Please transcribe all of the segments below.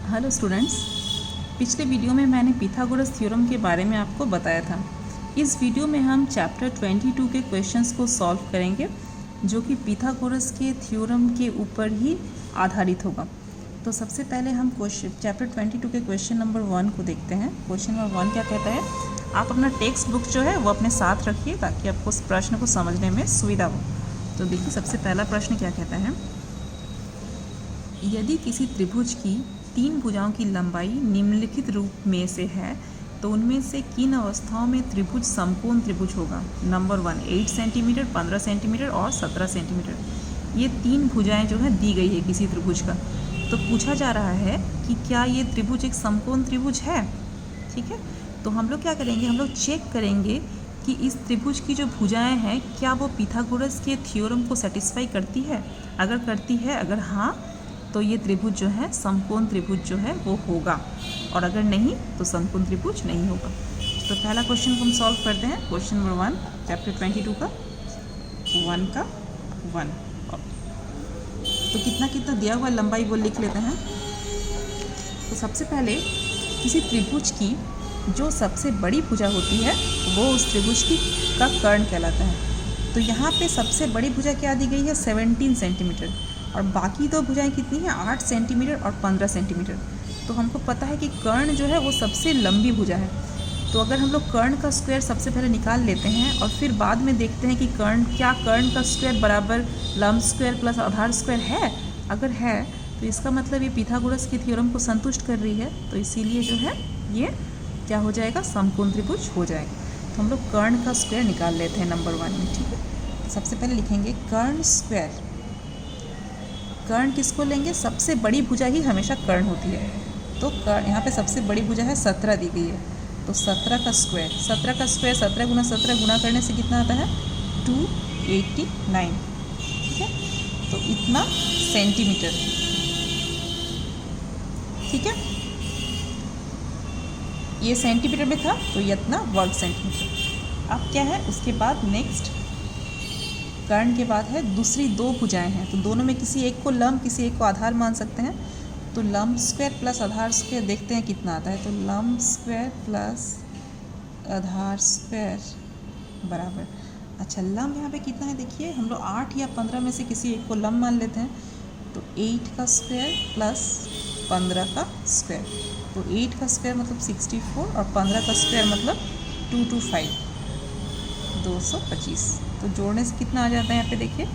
Hello students, पिछले video में मैंने पिथागोरस थ्योरम के बारे में आपको बताया था। इस वीडियो में हम चैप्टर 22 के क्वेश्चंस को सॉल्व करेंगे जो कि पिथागोरस के थ्योरम के ऊपर ही आधारित होगा। तो सबसे पहले हम चैप्टर 22 के क्वेश्चन नंबर 1 को देखते हैं। क्वेश्चन नंबर 1 क्या कहता है, आप अपना टेक्स्ट बुक जो है वो अपने साथ रखिए ताकि आपको उस प्रश्न को समझने में सुविधा हो। तो देखिए सबसे पहला प्रश्न क्या कहता है, यदि किसी त्रिभुज की 3 भुजाओं की लंबाई निम्नलिखित रूप में से है तो उनमें से किन अवस्थाओं में त्रिभुज समकोण त्रिभुज होगा। नंबर 1 8 सेंटीमीटर, 15 सेंटीमीटर और 17 सेंटीमीटर। ये 3 भुजाएं जो है दी गई है किसी त्रिभुज का। तो पूछा जा रहा है कि क्या ये त्रिभुज एक समकोण त्रिभुज है। ठीक है, तो हम लोग क्या करेंगे, हम लोग चेक करेंगे कि इस त्रिभुज की जो भुजाएं हैं क्या वो पिथागोरस के थ्योरम को सेटिस्फाई करती है। अगर करती है, अगर हाँ, तो ये त्रिभुज जो है समकोण त्रिभुज जो है वो होगा, और अगर नहीं तो समकोण त्रिभुज नहीं होगा। तो पहला क्वेश्चन को हम सॉल्व करते हैं। क्वेश्चन नंबर 1 चैप्टर 22 का 1 तो कितना कितना दिया हुआ लंबाई वो लिख लेते हैं। तो सबसे पहले किसी त्रिभुज की जो सबसे बड़ी भुजा होती है वो उस त्रिभुज का कर्ण कहलाता है। तो यहाँ पे सबसे बड़ी भुजा क्या दी गई है, 17 सेंटीमीटर, और बाकी दो भुजाएं कितनी हैं, 8 सेंटीमीटर और 15 सेंटीमीटर। तो हमको पता है कि कर्ण जो है वो सबसे लंबी भुजा है। तो अगर हम लोग कर्ण का स्क्वायर सबसे पहले निकाल लेते हैं और फिर बाद में देखते हैं कि कर्ण का स्क्वायर बराबर लंब स्क्वायर प्लस आधार स्क्वायर है। अगर है तो इसका मतलब ये पिथागोरस के थ्योरम को संतुष्ट कर रही है, तो इसीलिए जो है ये क्या हो जाएगा, समकोण त्रिभुज हो जाएगा। तो हम लोग कर्ण का स्क्वायर निकाल लेते हैं नंबर 1 में। ठीक है, तो सबसे पहले लिखेंगे कर्ण स्क्वायर। कर्ण किसको लेंगे, सबसे बड़ी भुजा ही हमेशा कर्ण होती है। तो यहाँ पे सबसे बड़ी भुजा है 17 दी गई है, तो 17 का स्क्वायर 17 गुना 17 गुना करने से कितना आता है 289। ठीक है, तो इतना सेंटीमीटर। ठीक है, ये सेंटीमीटर में था तो ये इतना वर्ग सेंटीमीटर। अब क्या है उसके बाद नेक्स्ट कर्ण के बाद है दूसरी 2 भुजाएं हैं, तो दोनों में किसी एक को लंब किसी एक को आधार मान सकते हैं। तो लंब स्क्वायर प्लस आधार स्क्वायर देखते हैं कितना आता है। तो लंब स्क्वायर प्लस आधार स्क्वायर बराबर, अच्छा लंब यहाँ पे कितना है देखिए, हम लोग 8 या 15 में से किसी एक को लंब मान लेते हैं। तो 8 का स्क्वायर प्लस 15 का स्क्वायर, तो 8 का स्क्वायर मतलब 64 और 15 का स्क्वायर मतलब 225 225। तो जोड़ने से कितना आ जाता है, यहाँ पे देखिए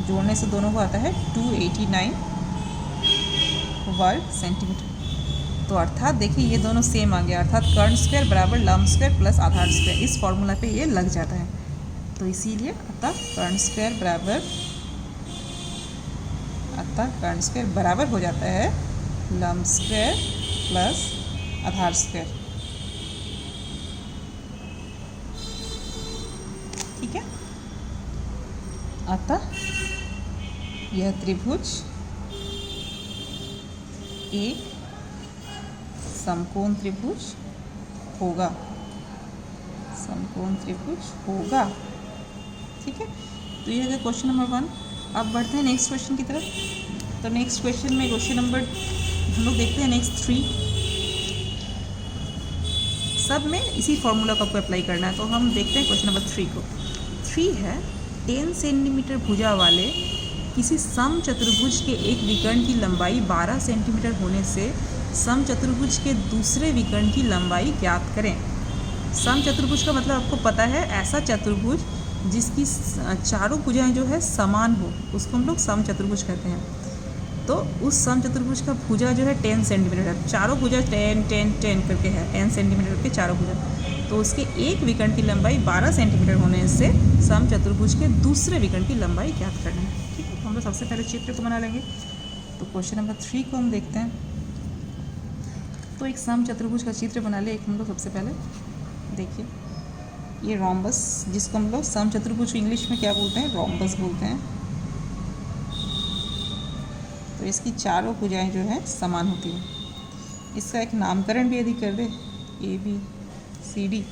जोड़ने से दोनों को आता है 289 वर्ग सेंटीमीटर। तो अर्थात देखिए ये दोनों सेम आ गया, अर्थात कर्ण स्क्वायर बराबर लंब स्क्वायर प्लस आधार स्क्वायर, इस फॉर्मूला पे ये लग जाता है। तो इसीलिए अतः कर्ण स्क्वायर बराबर हो जाता है लंब स्क्वायर प्लस आधार स्क्वायर। ठीक है, अतः यह त्रिभुज एक समकोण त्रिभुज होगा, समकोण त्रिभुज होगा। ठीक है, तो ये है क्वेश्चन नंबर 1। अब बढ़ते हैं नेक्स्ट क्वेश्चन की तरफ। तो नेक्स्ट क्वेश्चन में क्वेश्चन नंबर हम लोग देखते हैं नेक्स्ट 3। सब में इसी फॉर्मूला को आपको अप्लाई करना है। तो हम देखते हैं क्वेश्चन नंबर 3 को। 3 है 10 सेंटीमीटर भुजा वाले किसी समचतुर्भुज के एक विकर्ण की लंबाई 12 सेंटीमीटर होने से समचतुर्भुज के दूसरे विकर्ण की लंबाई ज्ञात करें। समचतुर्भुज का मतलब आपको पता है, ऐसा चतुर्भुज जिसकी चारों भुजाएं जो है समान हो उसको हम लोग समचतुर्भुज कहते हैं। तो उस समचतुर्भुज का भुजा जो है 10 सेंटीमीटर है, चारों भुजा 10 10 10 करके है, 10 सेंटीमीटर करके चारों भुजा। तो उसके एक विकर्ण की लंबाई 12 सेंटीमीटर होने से समचतुर्भुज के दूसरे विकर्ण की लंबाई ज्ञात करना है। ठीक है, तो हम लोग सबसे पहले चित्र को बना लेंगे। तो क्वेश्चन नंबर 3 को हम देखते हैं। तो एक समचतुर्भुज का चित्र बना ले। एक हम लोग सबसे पहले देखिए ये रोम्बस, जिसको हम लोग समचतुर्भुज इंग्लिश में क्या बोलते हैं, रोम्बस बोलते हैं। तो इसकी चारों भुजाएं जो है समान होती हैं। इसका एक नामकरण भी यदि कर दे, ABCD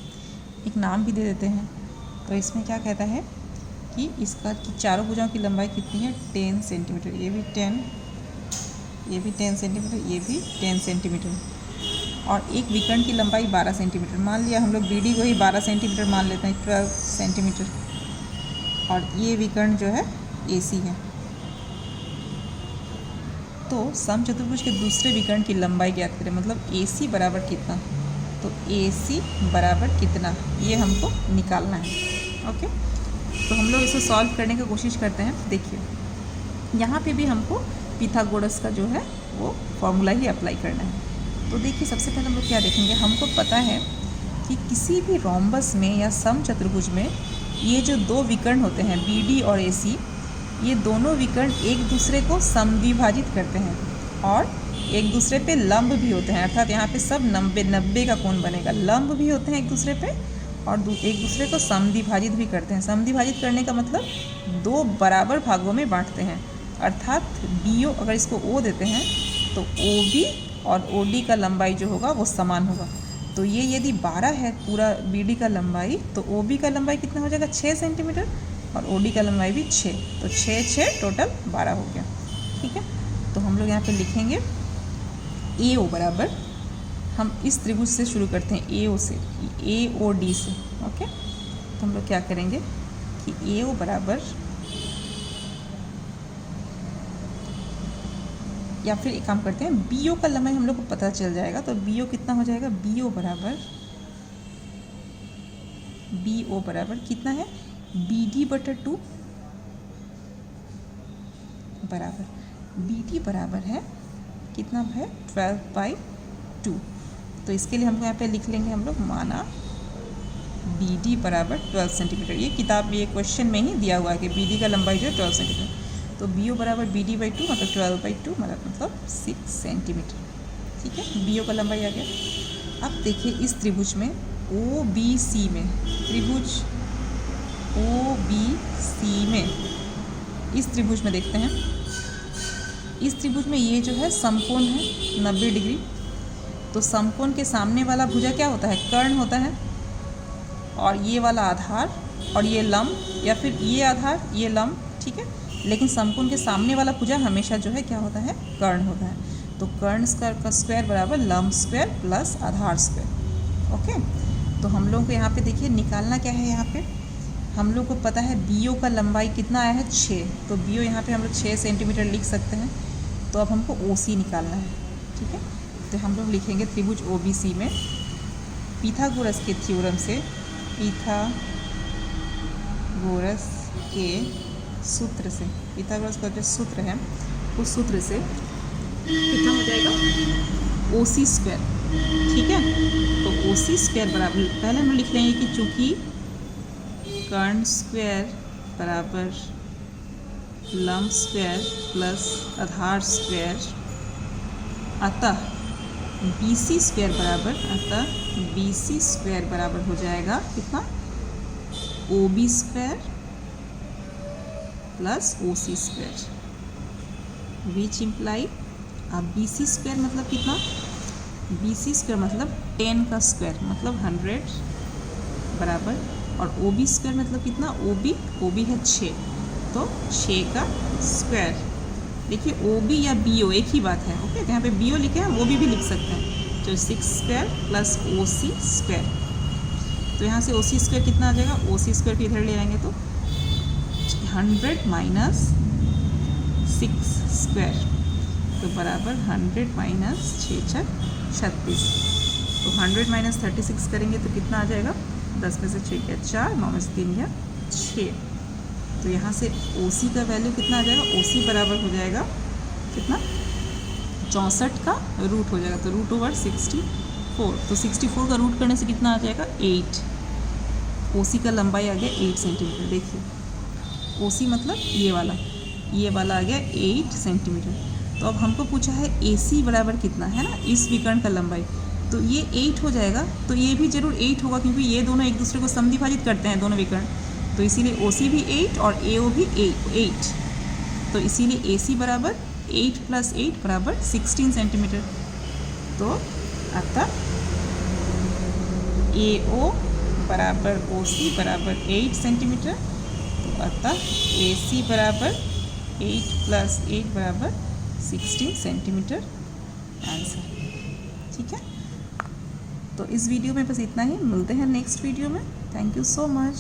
एक नाम भी दे देते हैं। तो इसमें क्या कहता है कि इसका चारों भुजाओं की लंबाई कितनी है, 10 सेंटीमीटर। ये भी 10 ये भी 10 सेंटीमीटर, ये भी 10 सेंटीमीटर, और एक विकर्ण की लंबाई 12 सेंटीमीटर। मान लिया हम लोग बी डी को ही 12 सेंटीमीटर मान लेते हैं, 12 सेंटीमीटर, और ये विकर्ण जो है ए सी है। तो समचतुर्भुज के दूसरे विकर्ण की लंबाई ज्ञात करें, मतलब ए सी बराबर कितना, तो ए सी बराबर कितना ये हमको निकालना है। ओके, तो हम लोग इसे सॉल्व करने की कोशिश करते हैं। देखिए यहाँ पे भी हमको पिथागोरस का जो है वो फॉर्मूला ही अप्लाई करना है। तो देखिए सबसे पहले हम लोग क्या देखेंगे, हमको पता है कि किसी भी रोम्बस में या समचतुर्भुज में ये जो दो विकर्ण होते हैं बी डी और ए सी, ये दोनों विकर्ण एक दूसरे को समद्विभाजित करते हैं और एक दूसरे पे लंब भी होते हैं, अर्थात यहाँ पे सब 90 का कोण बनेगा। लंब भी होते हैं एक दूसरे पे और एक दूसरे को समद्विभाजित भी करते हैं। समद्विभाजित करने का मतलब दो बराबर भागों में बांटते हैं, अर्थात बी ओ, अगर इसको ओ देते हैं तो ओ बी और ओ डी का लंबाई जो होगा वो समान होगा। तो ये यदि 12 है पूरा बी डी का लंबाई, तो ओ बी का लंबाई कितना हो जाएगा 6 सेंटीमीटर, और ओ डी का लंबाई भी 6, तो 6 टोटल 12 हो गया। ठीक है, तो हम लोग यहाँ पे लिखेंगे ए ओ बराबर, हम इस त्रिभुज से शुरू करते हैं, ए ओ से, ए ओ डी से। ओके, तो हम लोग क्या करेंगे कि ए ओ बराबर, या फिर एक काम करते हैं, बी ओ का लंबाई हम लोग को पता चल जाएगा। तो बी ओ कितना हो जाएगा, बी ओ बराबर कितना है, बी डी बटा 2 बराबर, बी डी बराबर है कितना है 12/2। तो इसके लिए हमको यहाँ पे लिख लेंगे हम लोग, माना बी डी बराबर 12 सेंटीमीटर। ये किताब ये क्वेश्चन में ही दिया हुआ है कि बी डी का लंबाई जो है 12 सेंटीमीटर। तो बी ओ बराबर बी डी बाई 2 मतलब 12/2 मतलब 6 सेंटीमीटर। ठीक है, बी ओ का लंबाई आ गया। अब देखिए इस त्रिभुज में ओ बी सी में, त्रिभुज ओ बी सी में, इस त्रिभुज में देखते हैं, इस त्रिभुज में ये जो है समकोण है 90 डिग्री। तो समकोण के सामने वाला भुजा क्या होता है, कर्ण होता है, और ये वाला आधार और ये लंब, या फिर ये आधार ये लंब। ठीक है, लेकिन समकोण के सामने वाला भुजा हमेशा जो है क्या होता है, कर्ण होता है। तो कर्ण स्क्वायर का स्क्वायर बराबर लंब स्क्वायर प्लस आधार स्क्वायर। ओके, तो हम लोग को यहाँ पे देखिए निकालना क्या है, यहाँ पे हम लोग को पता है बी ओ का लंबाई कितना आया है 6, तो बी ओ यहाँ पे हम लोग 6 सेंटीमीटर लिख सकते हैं। तो अब हमको ओ सी निकालना है। ठीक है, तो हम लोग लिखेंगे त्रिभुज ओ बी सी में पिथागोरस के थ्योरम से, पिथागोरस के सूत्र से, पिथागोरस का जो सूत्र है उस सूत्र से कितना हो जाएगा ओ सी स्क्वायर। ठीक है, तो ओ सी स्क्वायर बराबर, पहले हम लिख लेंगे कि चूँकि कर्ण स्क्वायर बराबर लंब स्क्वायर प्लस आधार स्क्वायर, अतः बी सी स्क्वायर बराबर, अतः बी सी स्क्वायर बराबर हो जाएगा कितना, O B square plus O C square, which imply, अब बी सी स्क्वायर मतलब कितना, बी सी स्क्वायर मतलब 10 का स्क्वायर मतलब 100 बराबर, और ओ बी स्क्वायर मतलब कितना, ओ बी है 6, तो 6 का स्क्वायर। देखिए ओ बी या बी ओ एक ही बात है। ओके, तो यहाँ पे बी ओ लिखे हैं, ओ बी भी लिख सकते हैं, तो 6 square plus O C square. तो यहाँ से ओ सी स्क्वायर कितना आ जाएगा, ओ सी स्क्वायर को इधर ले आएंगे तो 100 माइनस 6 स्क्वायर, तो बराबर 100 माइनस 6 36। तो 100 माइनस 36 करेंगे तो कितना आ जाएगा, 10 में से 6 गया 4, 9 में से 3 गया 6। तो यहाँ से ओ सी का वैल्यू कितना आ जाएगा, ओ सी बराबर हो जाएगा कितना, 64 का रूट हो जाएगा, तो रूट ओवर 64। तो 64 का रूट करने से कितना आ जाएगा 8। ओ सी का लंबाई आ गया 8 सेंटीमीटर। देखिए ओ सी मतलब ये वाला आ गया 8 सेंटीमीटर। तो अब हमको पूछा है ए सी बराबर कितना है ना, इस विकर्ण का लंबाई, तो ये 8 हो जाएगा, तो ये भी जरूर 8 होगा क्योंकि ये दोनों एक दूसरे को समद्विभाजित करते हैं दोनों विकर्ण, तो इसीलिए ओ सी भी 8 और ए ओ भी 8। तो इसीलिए ए सी बराबर 8 + 8 बराबर 16 सेंटीमीटर। तो अतः ए ओ बराबर ओ सी बराबर 8 सेंटीमीटर। तो अतः ए सी बराबर 8 + 8 बराबर 16 सेंटीमीटर आंसर। ठीक है, तो इस वीडियो में बस इतना ही। मिलते हैं नेक्स्ट वीडियो में। Thank you so much.